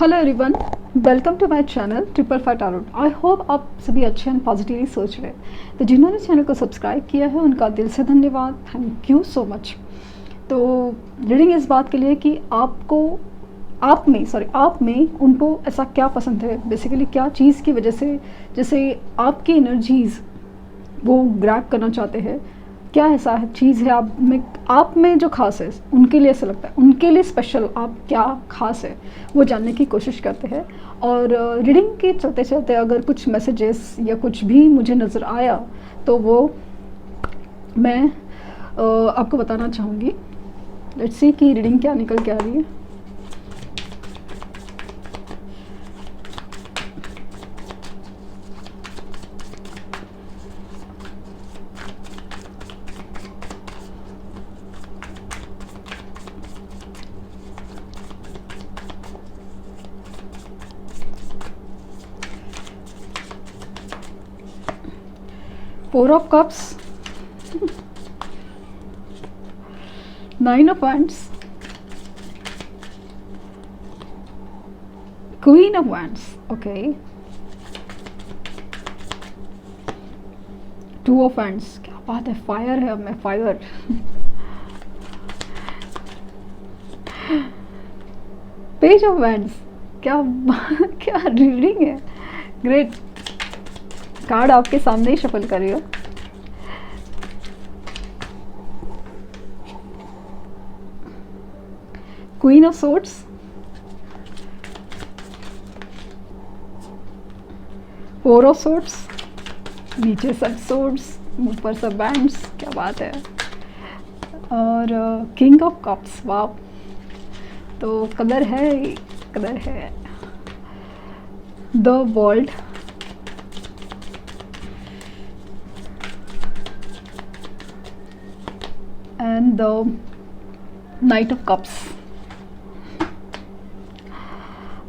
Hello everyone, welcome to my channel triple five tarot. I hope आप सभी अच्छे and positively सोच रहे हैं। तो जिन्होंने चैनल को सब्सक्राइब किया है उनका दिल से धन्यवाद, थैंक यू सो मच। तो रीडिंग इस बात के लिए कि आप में उनको ऐसा क्या पसंद है, बेसिकली क्या चीज़ की वजह से जैसे आपकी एनर्जीज़ वो ग्रैब करना चाहते हैं, क्या ऐसा है चीज़ है आप में जो खास है, उनके लिए ऐसा लगता है, उनके लिए स्पेशल आप क्या खास है वो जानने की कोशिश करते हैं। और रीडिंग के चलते चलते अगर कुछ मैसेजेस या कुछ भी मुझे नज़र आया तो वो मैं आपको बताना चाहूँगी। लेट्स सी कि रीडिंग क्या निकल के आ रही है। Four of Cups, Nine of Wands, Queen of Wands, okay, Two of Wands, क्या बात है, फायर है अब मैं, फायर। पेज ऑफ Wands, क्या रीडिंग है, ग्रेट। कार्ड आपके सामने ही शफल कर रही हो। Queen of swords, four of swords, नीचे सब सोर्ड्स, ऊपर सब बैंड्स, क्या बात है। और किंग ऑफ कप्स, वाह। तो कलर है the world, and the Knight of Cups,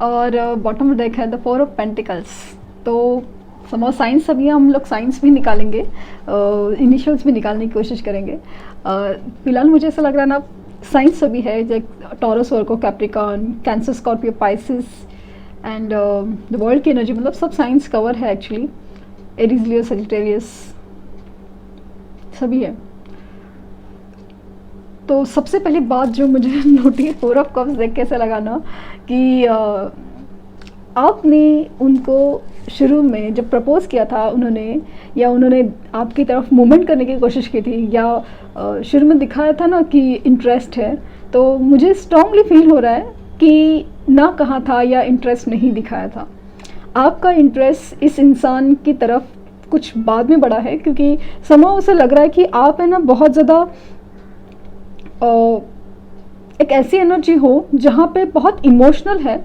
और बॉटम डेक है द फोर ऑफ पेंटिकल्स। तो समझो साइंस अभी हम लोग साइंस भी निकालेंगे, इनिशियल्स भी निकालने की कोशिश करेंगे। फिलहाल मुझे ऐसा लग रहा है ना, साइंस सभी है, जैसे taurus, Virgo, Capricorn, cancer, Scorpio, Pisces and the world की एनर्जी, मतलब सब साइंस कवर है एक्चुअली। एरीज, लियो, सजिटेरियस सभी है। तो सबसे पहली बात जो मुझे नोटिस फोर ऑफ कप्स देख के ऐसा लगा ना कि आपने उनको शुरू में जब प्रपोज किया था उन्होंने आपकी तरफ मूवमेंट करने की कोशिश की थी, या शुरू में दिखाया था ना कि इंटरेस्ट है, तो मुझे स्ट्रांगली फील हो रहा है कि ना कहा था या इंटरेस्ट नहीं दिखाया था। आपका इंटरेस्ट इस इंसान की तरफ कुछ बाद में बढ़ा है, क्योंकि समय उसे लग रहा है कि आप है ना बहुत ज़्यादा एक ऐसी एनर्जी हो जहाँ पे बहुत इमोशनल है,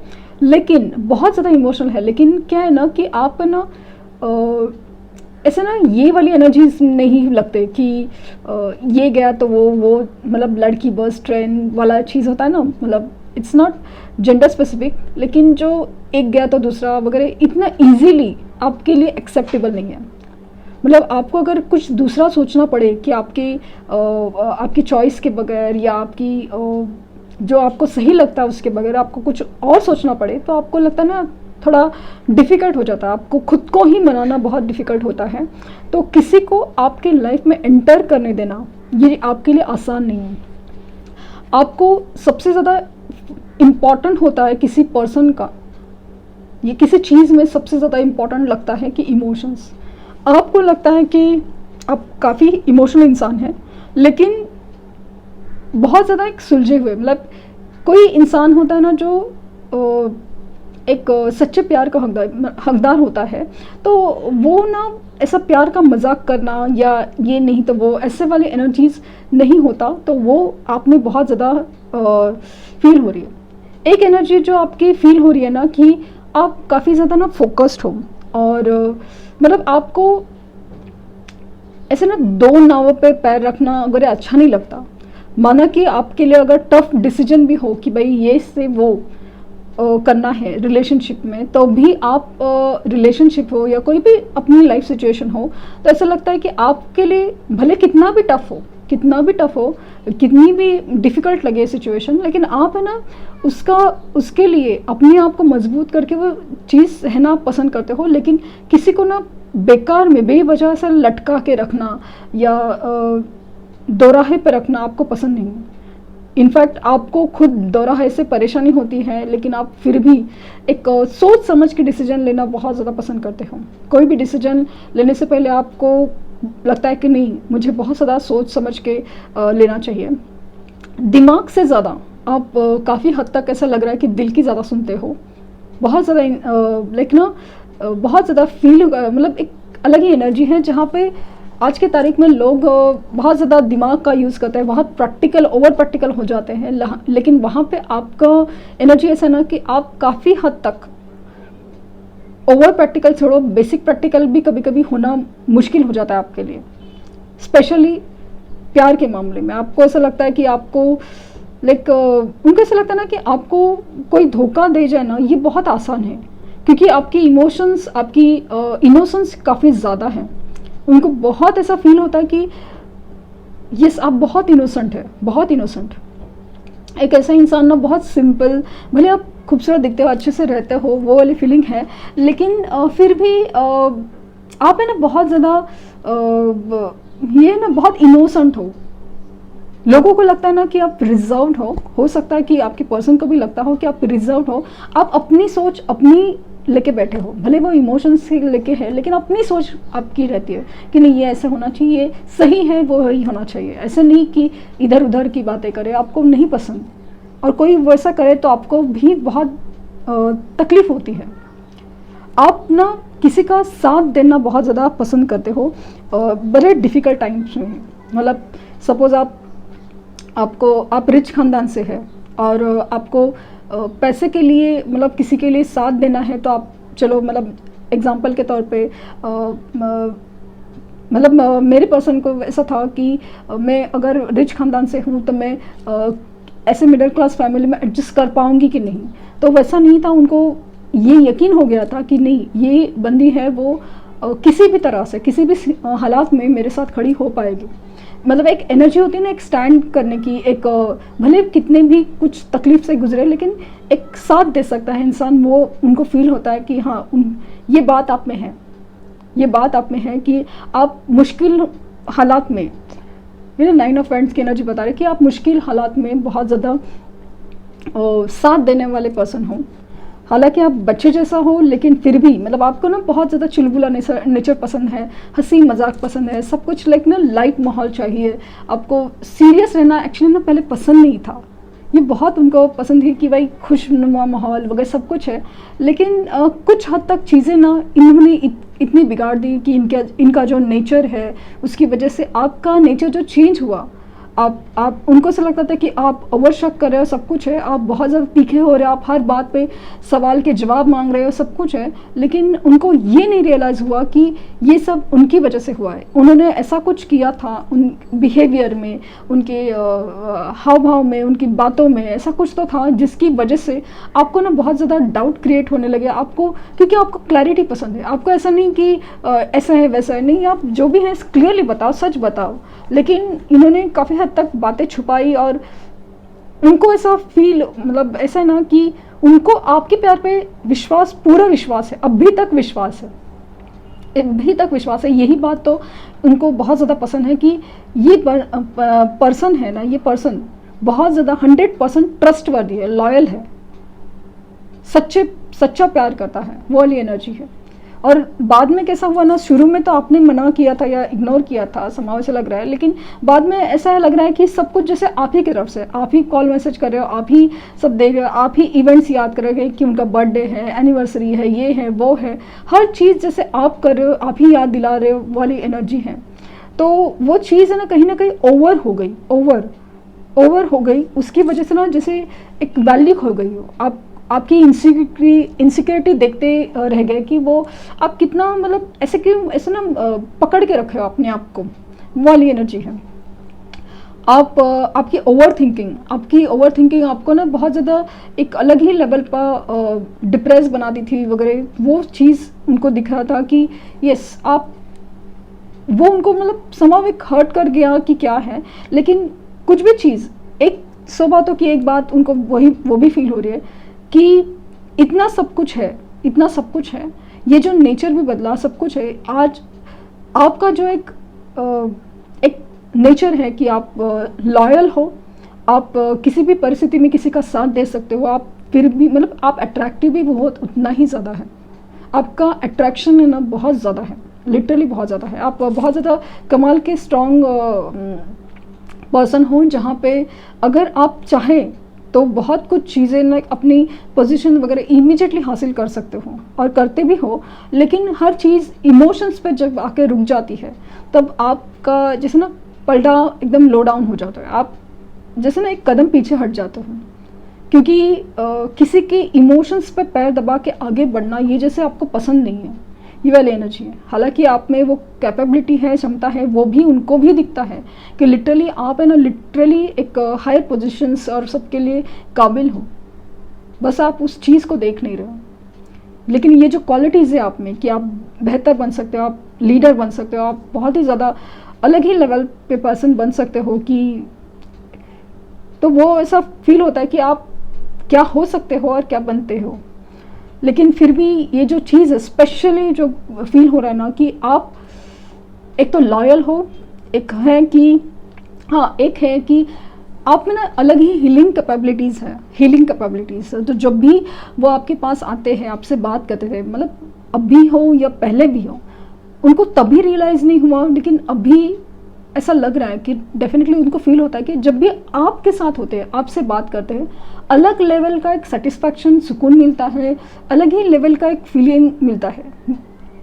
लेकिन बहुत ज़्यादा इमोशनल है, लेकिन क्या है ना कि आप ना ऐसे ना ये वाली एनर्जीज नहीं लगते कि ये गया तो वो मतलब लड़की बस ट्रेन वाला चीज़ होता है ना, मतलब इट्स नॉट जेंडर स्पेसिफिक, लेकिन जो एक गया तो दूसरा वगैरह इतना इजीली आपके लिए एक्सेप्टेबल नहीं है। मतलब आपको अगर कुछ दूसरा सोचना पड़े कि आपकी चॉइस के बगैर या आपकी जो आपको सही लगता है उसके बगैर आपको कुछ और सोचना पड़े, तो आपको लगता है ना थोड़ा डिफ़िकल्ट हो जाता है, आपको खुद को ही मनाना बहुत डिफ़िकल्ट होता है। तो किसी को आपके लाइफ में एंटर करने देना ये आपके लिए आसान नहीं है। आपको सबसे ज़्यादा इम्पॉर्टेंट होता है किसी पर्सन का, ये किसी चीज़ में सबसे ज़्यादा इम्पॉर्टेंट लगता है कि इमोशंस। आपको लगता है कि आप काफ़ी इमोशनल इंसान हैं, लेकिन बहुत ज़्यादा एक सुलझे हुए, मतलब कोई इंसान होता है ना जो एक सच्चे प्यार का हकदार होता है, तो वो ना ऐसा प्यार का मजाक करना या ये नहीं तो वो ऐसे वाली एनर्जीज नहीं होता, तो वो आप में बहुत ज़्यादा फील हो रही है। एक एनर्जी जो आपकी फील हो रही है ना कि आप काफ़ी ज़्यादा ना फोकस्ड हो, और मतलब आपको ऐसे ना दो नावों पे पैर रखना अगर अच्छा नहीं लगता। माना कि आपके लिए अगर टफ डिसीजन भी हो कि भाई ये से वो करना है रिलेशनशिप में, तो भी आप रिलेशनशिप हो या कोई भी अपनी लाइफ सिचुएशन हो, तो ऐसा लगता है कि आपके लिए भले कितना भी टफ हो कितना भी टफ हो, कितनी भी डिफ़िकल्ट लगे सिचुएशन, लेकिन आप है ना उसके लिए अपने आप को मजबूत करके वो चीज़ है ना पसंद करते हो। लेकिन किसी को ना बेकार में बेवजह से लटका के रखना या दोराहे पे रखना आपको पसंद नहीं है। इनफैक्ट आपको खुद दोराहे से परेशानी होती है, लेकिन आप फिर भी एक सोच समझ के डिसीजन लेना बहुत ज़्यादा पसंद करते हो। कोई भी डिसीजन लेने से पहले आपको लगता है कि नहीं, मुझे बहुत ज़्यादा सोच समझ के लेना चाहिए। दिमाग से ज़्यादा आप काफ़ी हद तक ऐसा लग रहा है कि दिल की ज़्यादा सुनते हो। बहुत ज़्यादा लेकिन बहुत ज़्यादा फील मतलब एक अलग ही एनर्जी है, जहाँ पे आज के तारीख में लोग बहुत ज़्यादा दिमाग का यूज़ करते हैं, बहुत प्रैक्टिकल ओवर प्रैक्टिकल हो जाते हैं। लेकिन वहाँ पे आपका एनर्जी ऐसा ना कि आप काफ़ी हद तक ओवर प्रैक्टिकल छोड़ो, बेसिक प्रैक्टिकल भी कभी कभी होना मुश्किल हो जाता है आपके लिए। स्पेशली प्यार के मामले में आपको ऐसा लगता है कि आपको उनको ऐसा लगता है ना कि आपको कोई धोखा दे जाए ना, ये बहुत आसान है, क्योंकि आपकी इमोशंस, आपकी इनोसेंस काफ़ी ज़्यादा है। उनको बहुत ऐसा फील होता है कि यस आप बहुत इनोसेंट है, बहुत इनोसेंट। एक ऐसा इंसान ना बहुत सिंपल, भले आप खूबसूरत दिखते हो, अच्छे से रहते हो, वो वाली फीलिंग है, लेकिन फिर भी आप है ना बहुत ज़्यादा ये ना बहुत इनोसेंट हो। लोगों को लगता है ना कि आप रिजर्व्ड हो सकता है कि आपके पर्सन को भी लगता हो कि आप रिजर्व्ड हो। आप अपनी सोच अपनी लेके बैठे हो, भले वो इमोशंस से लेके है, लेकिन अपनी सोच आपकी रहती है कि नहीं ये ऐसे होना चाहिए, सही है वो ही होना चाहिए। ऐसे नहीं कि इधर उधर की बातें करे, आपको नहीं पसंद, और कोई वैसा करे तो आपको भी बहुत तकलीफ होती है। आप ना किसी का साथ देना बहुत ज़्यादा पसंद करते हो बड़े डिफ़िकल्ट टाइम्स में। मतलब सपोज़ आप रिच ख़ानदान से है और आपको पैसे के लिए मतलब किसी के लिए साथ देना है, तो आप चलो मतलब एग्जांपल के तौर पे मतलब मेरे पर्सन को ऐसा था कि मैं अगर रिच ख़ानदान से हूँ तो मैं ऐसे मिडिल क्लास फैमिली में एडजस्ट कर पाऊँगी कि नहीं। तो वैसा नहीं था, उनको ये यकीन हो गया था कि नहीं ये बंदी है वो किसी भी तरह से किसी भी हालात में मेरे साथ खड़ी हो पाएगी। मतलब एक एनर्जी होती है ना एक स्टैंड करने की, एक भले कितने भी कुछ तकलीफ से गुजरे लेकिन एक साथ दे सकता है इंसान। वो उनको फील होता है कि हाँ ये बात आप में है, ये बात आप में है कि आप मुश्किल हालात में, मेरे 9 ऑफ वांड्स की एनर्जी बता रही है कि आप मुश्किल हालात में बहुत ज़्यादा साथ देने वाले पर्सन हो। हालांकि आप बच्चे जैसा हो, लेकिन फिर भी मतलब आपको ना बहुत ज़्यादा चुलबुला नेचर पसंद है, हंसी मजाक पसंद है, सब कुछ लाइक ना लाइट माहौल चाहिए। आपको सीरियस रहना एक्चुअली ना पहले पसंद नहीं था, ये बहुत उनको पसंद है कि भाई खुशनुमा माहौल वगैरह सब कुछ है। लेकिन कुछ हद तक चीज़ें ना इन्होंने इतनी बिगाड़ दी कि इनका जो नेचर है उसकी वजह से आपका नेचर जो चेंज हुआ, आप उनको ऐसा लगता था कि आप ओवर शक कर रहे हो, सब कुछ है, आप बहुत ज़्यादा तीखे हो रहे हो, आप हर बात पे सवाल के जवाब मांग रहे हो, सब कुछ है। लेकिन उनको ये नहीं रियलाइज़ हुआ कि ये सब उनकी वजह से हुआ है। उन्होंने ऐसा कुछ किया था, उन बिहेवियर में, उनके हाव भाव में, उनकी बातों में ऐसा कुछ तो था जिसकी वजह से आपको ना बहुत ज़्यादा डाउट क्रिएट होने लगे आपको, क्योंकि आपको क्लैरिटी पसंद है। आपको ऐसा नहीं कि ऐसा है वैसा है, नहीं, आप जो भी है क्लियरली बताओ, सच बताओ। लेकिन इन्होंने काफ़ी हद तक बातें छुपाई और उनको ऐसा फील मतलब ऐसा है ना कि उनको आपके प्यार पे विश्वास, पूरा विश्वास है, अभी तक विश्वास है, अभी तक विश्वास है। यही बात तो उनको बहुत ज़्यादा पसंद है कि ये पर्सन है ना, ये पर्सन बहुत ज़्यादा 100% ट्रस्टवर्दी है, लॉयल है, सच्चा प्यार करता है, वो वाली एनर्जी है। और बाद में कैसा हुआ ना, शुरू में तो आपने मना किया था या इग्नोर किया था, समाव से लग रहा है, लेकिन बाद में ऐसा लग रहा है कि सब कुछ जैसे आप ही की तरफ से, आप ही कॉल मैसेज कर रहे हो, आप ही सब देख रहे हो, आप ही इवेंट्स याद कर रहे हो कि उनका बर्थडे है, एनिवर्सरी है, ये है वो है, हर चीज़ जैसे आप कर रहे हो, आप ही याद दिला रहे हो वाली एनर्जी है। तो वो चीज़ है ना कहीं ओवर हो गई, ओवर हो गई, उसकी वजह से ना जैसे एक वैल्यू खो गई हो। आपकी इनसिक्योरिटी देखते रह गए कि वो आप कितना मतलब ऐसे क्यों ऐसे ना पकड़ के रखे हो अपने आप को, वाली एनर्जी है। आपकी ओवर थिंकिंग आपको ना बहुत ज़्यादा एक अलग ही लेवल पर डिप्रेस बना दी थी वगैरह। वो चीज़ उनको दिख रहा था कि यस वो उनको मतलब समाव एक हर्ट कर गया कि क्या है, लेकिन कुछ भी चीज़, एक 100 बातों की एक बात उनको वो भी फील हो रही है कि इतना सब कुछ है, इतना सब कुछ है, ये जो नेचर भी बदला, सब कुछ है। आज आपका जो एक नेचर है कि आप लॉयल हो, आप किसी भी परिस्थिति में किसी का साथ दे सकते हो, आप फिर भी मतलब आप अट्रैक्टिव भी बहुत उतना ही ज़्यादा है, आपका अट्रैक्शन है ना बहुत ज़्यादा है, लिटरली बहुत ज़्यादा है। आप बहुत ज़्यादा कमाल के स्ट्रॉन्ग पर्सन हो, जहाँ पे अगर आप चाहें तो बहुत कुछ चीज़ें ना अपनी पोजीशन वगैरह इमीडिएटली हासिल कर सकते हो और करते भी हो, लेकिन हर चीज़ इमोशंस पे जब आके रुक जाती है तब आपका जैसे ना पलटा एकदम लो डाउन हो जाता है, आप जैसे ना एक कदम पीछे हट जाते हो, क्योंकि किसी के इमोशंस पे पैर दबा के आगे बढ़ना ये जैसे आपको पसंद नहीं है, ये वाली एनर्जी है। हालांकि आप में वो कैपेबिलिटी है, क्षमता है, वो भी उनको भी दिखता है कि लिटरली आप है ना लिटरली एक हायर पोजीशंस और सबके लिए काबिल हो, बस आप उस चीज़ को देख नहीं रहे हो। लेकिन ये जो क्वालिटीज़ है आप में कि आप बेहतर बन सकते हो, आप लीडर बन सकते हो, आप बहुत ही ज़्यादा अलग ही लेवल पे पर्सन बन सकते हो, कि तो वो ऐसा फील होता है कि आप क्या हो सकते हो और क्या बनते हो। लेकिन फिर भी ये जो चीज़ है स्पेशली जो फील हो रहा है ना कि आप एक तो लॉयल हो, एक है कि हाँ, एक है कि आप में ना अलग ही हीलिंग कैपेबिलिटीज़ है, हीलिंग कैपेबिलिटीज़। तो जब भी वो आपके पास आते हैं, आपसे बात करते थे, मतलब अभी हो या पहले भी हो, उनको तभी रियलाइज़ नहीं हुआ, लेकिन अभी ऐसा लग रहा है कि डेफिनेटली उनको फील होता है कि जब भी आपके साथ होते हैं, आपसे बात करते हैं, अलग लेवल का एक सेटिस्फैक्शन, सुकून मिलता है, अलग ही लेवल का एक फीलिंग मिलता है,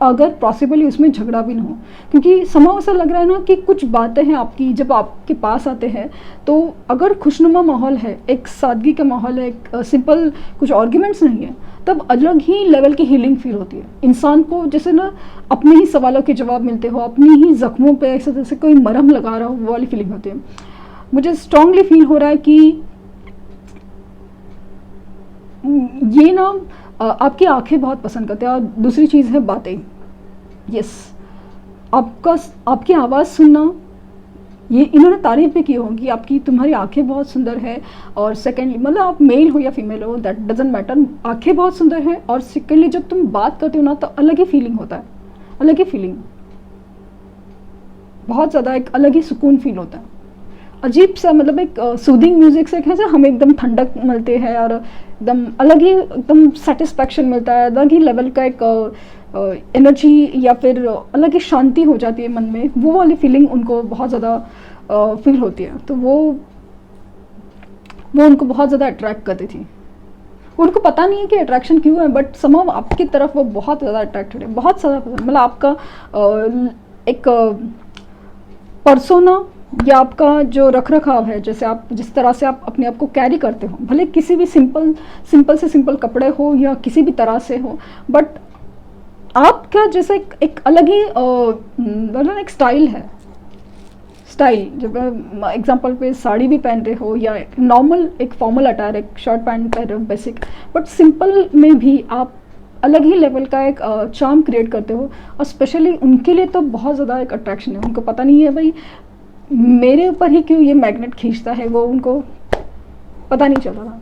अगर पॉसिबली उसमें झगड़ा भी ना हो। क्योंकि समाव ऐसा लग रहा है ना कि कुछ बातें हैं आपकी, जब आपके पास आते हैं तो अगर खुशनुमा माहौल है, एक सादगी का माहौल है, एक सिंपल कुछ आर्ग्यूमेंट्स नहीं है, तब अलग ही लेवल की हीलिंग फील होती है इंसान को, जैसे ना अपने ही सवालों के जवाब मिलते हो, अपनी ही जख्मों पे ऐसे जैसे कोई मरहम लगा रहा हो, वो वाली फीलिंग होती है। मुझे स्ट्रांगली फील हो रहा है कि ये ना आपकी आंखें बहुत पसंद करते हैं, और दूसरी चीज़ है बातें। यस, आपकी आवाज़ सुनना, ये इन्होंने तारीफ भी की होगी आपकी, तुम्हारी आंखें बहुत सुंदर है, और सेकेंडली मतलब आप मेल हो या फीमेल हो दैट डजेंट मैटर, आंखें बहुत सुंदर है, और सेकेंडली जब तुम बात करते हो ना तो अलग ही फीलिंग होता है, अलग ही फीलिंग, बहुत ज़्यादा एक अलग ही सुकून फील होता है, अजीब सा, मतलब एक सूदिंग म्यूजिक से कैसे हमें एकदम ठंडक मिलते हैं और एकदम अलग ही एकदम सेटिस्फैक्शन मिलता है, अलग ही लेवल का एक एनर्जी या फिर अलग ही शांति हो जाती है मन में, वो वाली फीलिंग उनको बहुत ज़्यादा फील होती है। तो वो उनको बहुत ज़्यादा अट्रैक्ट करती थी, उनको पता नहीं है कि अट्रैक्शन क्यों है, बट समहाउ आपकी तरफ वो बहुत ज़्यादा अट्रैक्टेड है, बहुत ज़्यादा, मतलब आपका एक पर्सोना या आपका जो रख रखाव है, जैसे आप जिस तरह से आप अपने आप को कैरी करते हो, भले किसी भी सिंपल से सिंपल कपड़े हो या किसी भी तरह से हो, बट आपका जैसे एक अलग ही मतलब एक स्टाइल है, स्टाइल, जब एग्जांपल पे साड़ी भी पहन रहे हो या नॉर्मल एक फॉर्मल अटायर, एक शर्ट पैंट पहन रहे हो बेसिक, बट सिंपल में भी आप अलग ही लेवल का एक चार्म क्रिएट करते हो, और स्पेशली उनके लिए तो बहुत ज़्यादा एक अट्रैक्शन है, उनको पता नहीं है भाई मेरे ऊपर ही क्यों ये मैग्नेट खींचता है, वो उनको पता नहीं चल रहा,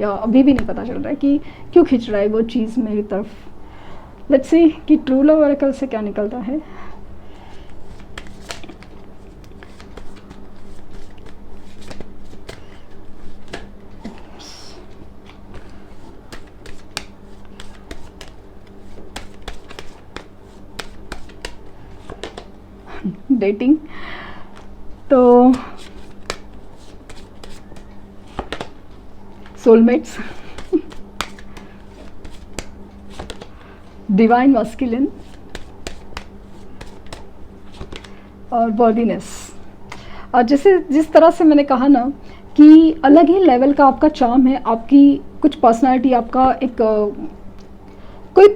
या अभी भी नहीं पता चल रहा है कि क्यों खींच रहा है वो चीज़ मेरी तरफ। लेट्स सी कि ट्रू लव ऑरेकल से क्या निकलता है। डेटिंग, तो सोलमेट्स, डिवाइन मस्कुलिन और वर्दीनेस। और जैसे जिस तरह से मैंने कहा ना कि अलग ही लेवल का आपका चार्म है, आपकी कुछ पर्सनालिटी, आपका एक कोई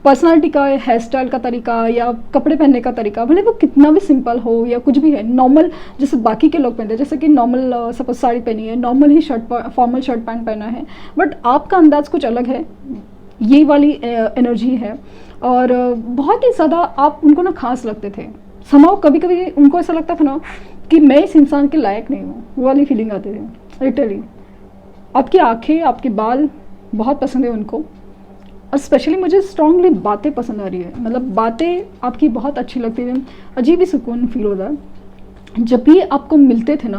पर्सनालिटी का, हेयर स्टाइल का तरीका या कपड़े पहनने का तरीका, भले वो कितना भी सिंपल हो या कुछ भी है, नॉर्मल जैसे बाकी के लोग पहनते हैं, जैसे कि नॉर्मल सपोज साड़ी पहनी है, नॉर्मल ही फॉर्मल शर्ट पैंट पहना है, बट आपका अंदाज कुछ अलग है, ये वाली एनर्जी है। और बहुत ही ज़्यादा आप उनको ना खास लगते थे, समाओ कभी कभी उनको ऐसा लगता था ना कि मैं इस इंसान के लायक नहीं हूँ, वो वाली फीलिंग आती थी लिटरली। आपकी आंखें, आपके बाल बहुत पसंद है उनको, और स्पेशली मुझे स्ट्रांगली बातें पसंद आ रही है, मतलब बातें आपकी बहुत अच्छी लगती है, अजीब ही सुकून फील होता है जब भी आपको मिलते थे ना,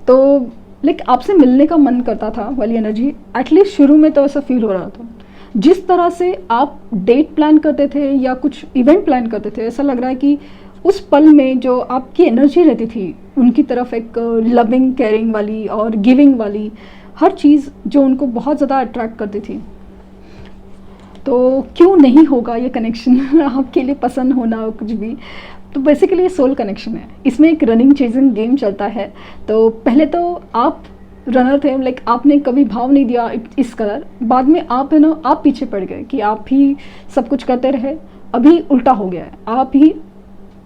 तो लाइक आपसे मिलने का मन करता था वाली एनर्जी। एटलीस्ट शुरू में तो ऐसा फील हो रहा था। जिस तरह से आप डेट प्लान करते थे या कुछ इवेंट प्लान करते थे, ऐसा लग रहा है कि उस पल में जो आपकी एनर्जी रहती थी उनकी तरफ, एक लविंग केयरिंग वाली और गिविंग वाली, हर चीज़ जो उनको बहुत ज़्यादा अट्रैक्ट करती थी। तो क्यों नहीं होगा ये कनेक्शन आपके लिए पसंद होना कुछ भी। तो बेसिकली ये सोल कनेक्शन है, इसमें एक रनिंग चेजिंग गेम चलता है। तो पहले तो आप रनर थे, लाइक आपने कभी भाव नहीं दिया इस कदर, बाद में आप है ना, आप पीछे पड़ गए कि आप ही सब कुछ करते रहे। अभी उल्टा हो गया है,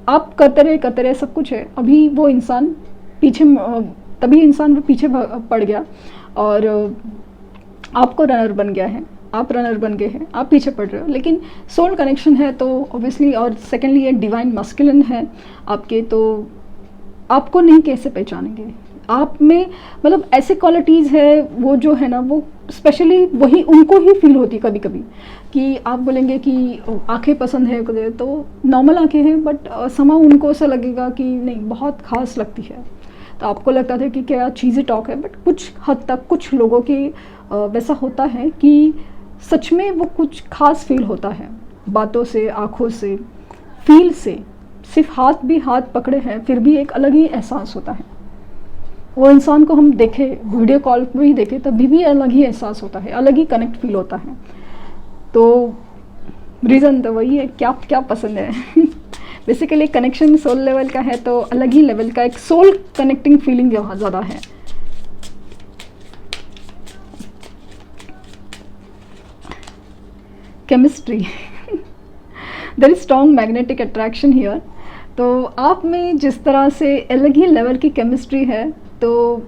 आप करते रहे सब कुछ है, अभी वो इंसान पीछे, तभी इंसान वो पीछे पड़ गया और आपको रनर बन गया है, आप रनर बन गए हैं, आप पीछे पड़ रहे हो। लेकिन सोल कनेक्शन है तो ऑब्वियसली, और सेकेंडली ये डिवाइन मस्कुलिन है आपके, तो आपको नहीं कैसे पहचानेंगे। आप में मतलब ऐसे क्वालिटीज़ है वो जो है ना, वो स्पेशली वही उनको ही फील होती है कभी कभी, कि आप बोलेंगे कि आंखें पसंद है तो नॉर्मल आंखें हैं, बट समा उनको ऐसा लगेगा कि नहीं बहुत खास लगती है। तो आपको लगता था कि क्या चीज़ें टॉक है, बट कुछ हद तक कुछ लोगों के वैसा होता है कि सच में वो कुछ खास फील होता है, बातों से, आँखों से, फील से। सिर्फ हाथ पकड़े हैं फिर भी एक अलग ही एहसास होता है। वो इंसान को हम देखें, वीडियो कॉल पर ही देखें, तभी भी अलग ही एहसास होता है, अलग ही कनेक्ट फील होता है। तो रीज़न तो वही है, क्या पसंद है बेसिकली कनेक्शन सोल लेवल का है, तो अलग ही लेवल का एक सोल कनेक्टिंग फीलिंग बहुत ज़्यादा है। Chemistry there is strong magnetic attraction here. तो आप में जिस तरह से अलग ही लेवल की केमिस्ट्री है, तो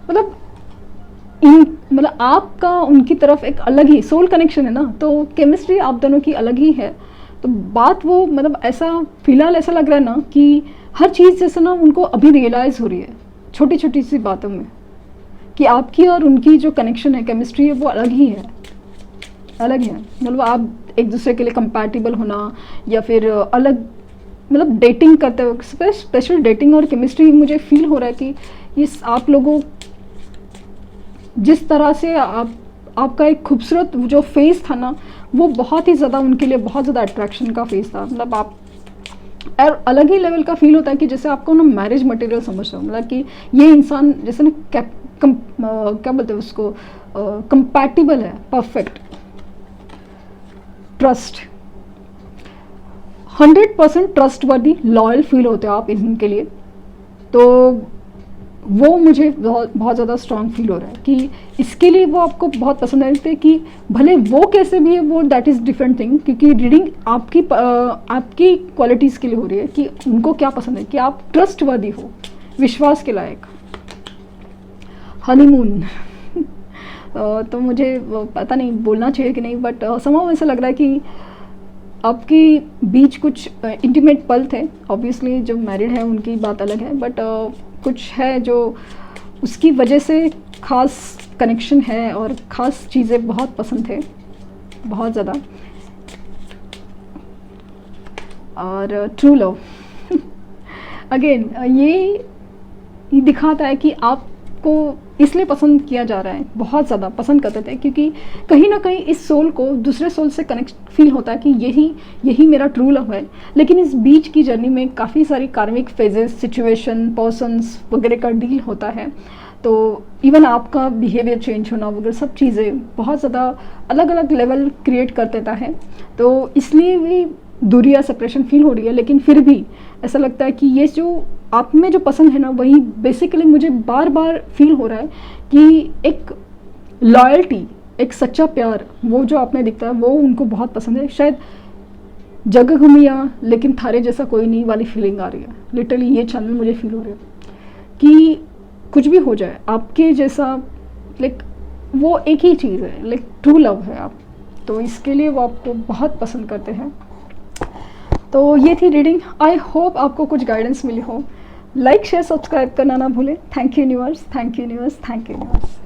मतलब आपका उनकी तरफ एक अलग ही सोल कनेक्शन है ना, तो केमिस्ट्री आप दोनों की अलग ही है। तो बात वो मतलब ऐसा फिलहाल ऐसा लग रहा है ना कि हर चीज़ जैसे ना उनको अभी रियलाइज़ हो रही है छोटी छोटी सी बातों में, कि आपकी और उनकी जो कनेक्शन है, केमिस्ट्री है, वो अलग ही है, अलग है। मतलब आप एक दूसरे के लिए कंपैटिबल होना, या फिर अलग मतलब डेटिंग करते हुए, स्पेशल डेटिंग और केमिस्ट्री मुझे फील हो रहा है कि इस आप लोगों जिस तरह से आपका एक खूबसूरत जो फेस था ना, वो बहुत ही ज़्यादा उनके लिए बहुत ज़्यादा अट्रैक्शन का फेस था। मतलब आप और अलग ही लेवल का फील होता है कि जैसे आपको ना मैरिज मटेरियल समझ रहा हूँ, मतलब कि ये इंसान जैसे ना क्या बोलते हैं उसको, कंपैटिबल है, परफेक्ट, ट्रस्ट, 100% ट्रस्ट वर्दी, लॉयल फील होते हो आप इनके लिए। तो वो मुझे बहुत ज़्यादा स्ट्रॉन्ग फील हो रहा है कि इसके लिए वो आपको बहुत पसंद है, कि भले वो कैसे भी है, वो दैट इज़ डिफरेंट थिंग, क्योंकि रीडिंग आपकी क्वालिटीज़ के लिए हो रही है कि उनको क्या पसंद है, कि आप ट्रस्ट वर्दी हो, विश्वास के लायक। हनीमून तो मुझे पता नहीं बोलना चाहिए कि नहीं, बट समहाउ ऐसा लग रहा है कि आपके बीच कुछ इंटीमेट पल थे। ऑब्वियसली जो मैरिड है उनकी बात अलग है, बट कुछ है जो उसकी वजह से ख़ास कनेक्शन है और ख़ास चीज़ें बहुत पसंद थे, बहुत ज़्यादा। और ट्रू लव अगेन ये दिखाता है कि आपको इसलिए पसंद किया जा रहा है, बहुत ज़्यादा पसंद करते थे, क्योंकि कहीं ना कहीं इस सोल को दूसरे सोल से कनेक्ट फील होता है कि यही मेरा ट्रू लव है। लेकिन इस बीच की जर्नी में काफ़ी सारी कार्मिक फेजेस, सिचुएशन, पर्सन्स वगैरह का डील होता है। तो इवन आपका बिहेवियर चेंज होना वगैरह सब चीज़ें बहुत ज़्यादा अलग अलग लेवल क्रिएट कर देता है। तो इसलिए भी दूरी या सेपरेशन फील हो रही है, लेकिन फिर भी ऐसा लगता है कि ये जो आप में जो पसंद है ना, वही बेसिकली मुझे बार बार फील हो रहा है कि एक लॉयल्टी, एक सच्चा प्यार, वो जो आप में दिखता है वो उनको बहुत पसंद है। शायद जगह घूमिया लेकिन थारे जैसा कोई नहीं वाली फीलिंग आ रही है, लिटरली ये क्षण में मुझे फील हो रहा है कि कुछ भी हो जाए आपके जैसा, लाइक वो एक ही चीज़ है, लाइक ट्रू लव है आप, तो इसके लिए वो आपको बहुत पसंद करते हैं। तो ये थी रीडिंग। आई होप आपको कुछ गाइडेंस मिली हो। लाइक शेयर सब्सक्राइब करना ना भूलें। Thank you universe, thank you universe, thank you universe.